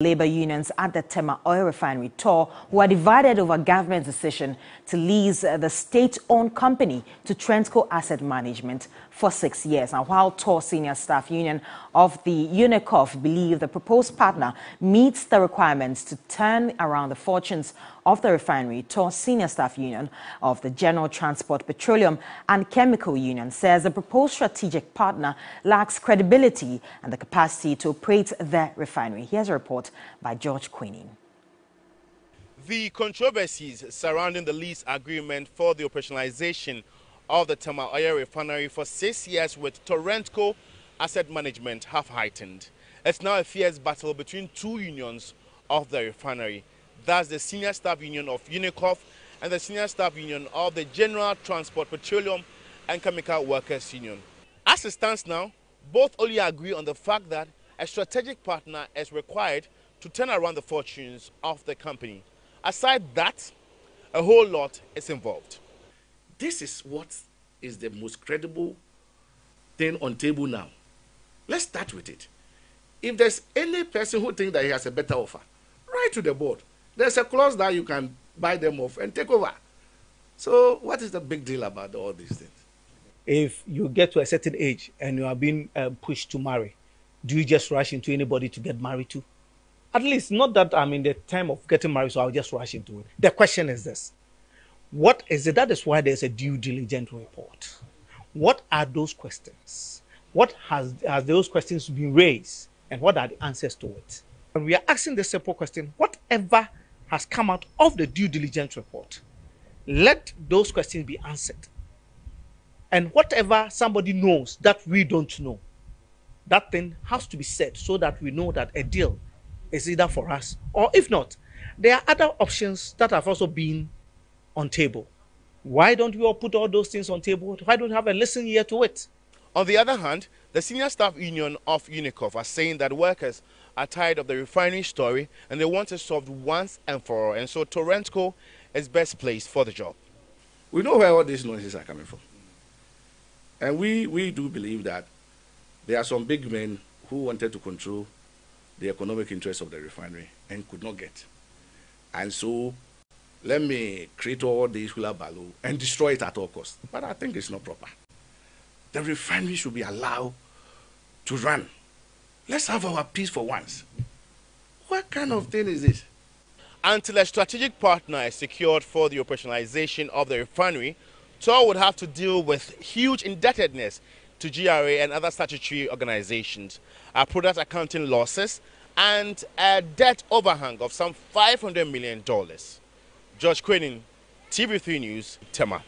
Labour unions at the TOR oil refinery TOR were divided over government's decision to lease the state-owned company to Trentco Asset Management for 6 years. Now, while TOR senior staff union of the UNICOF believe the proposed partner meets the requirements to turn around the fortunes of the refinery, TOR senior staff union of the General Transport, Petroleum and Chemical Union says the proposed strategic partner lacks credibility and the capacity to operate the refinery. Here's a report by George Queening. The controversies surrounding the lease agreement for the operationalization of the TOR oil refinery for 6 years with Trentco Asset Management have heightened. It's now a fierce battle between two unions of the refinery. That's the senior staff union of UNICOF and the senior staff union of the General Transport, Petroleum and Chemical Workers Union. As it stands now, both only agree on the fact that a strategic partner is required to turn around the fortunes of the company. Aside that, a whole lot is involved. This is what is the most credible thing on table now. Let's start with it. If there's any person who thinks that he has a better offer, write to the board. There's a clause that you can buy them off and take over. So what is the big deal about all these things? If you get to a certain age and you are being pushed to marry, do you just rush into anybody to get married to? At least not that I'm in the time of getting married, so I'll just rush into it. The question is this. What is it? That is why there's a due diligence report. What are those questions? What has those questions been raised? And what are the answers to it? And we are asking the simple question, whatever has come out of the due diligence report, let those questions be answered. And whatever somebody knows that we don't know, that thing has to be said so that we know that a deal is either for us or if not, there are other options that have also been on table. Why don't we all put all those things on table? Why don't we have a listen here to it? On the other hand, the senior staff union of UNICOF are saying that workers are tired of the refinery story and they want it solved once and for all. And so Trentco is best placed for the job. We know where all these noises are coming from. And we do believe that there are some big men who wanted to control the economic interests of the refinery and could not get. And so let me create all this hula baloo and destroy it at all costs. But I think it's not proper. The refinery should be allowed to run. Let's have our peace for once. What kind of thing is this? Until a strategic partner is secured for the operationalization of the refinery, TOR would have to deal with huge indebtedness to GRA and other statutory organizations, product accounting losses, and a debt overhang of some $500 million. George Queening, TV3 News, TOR.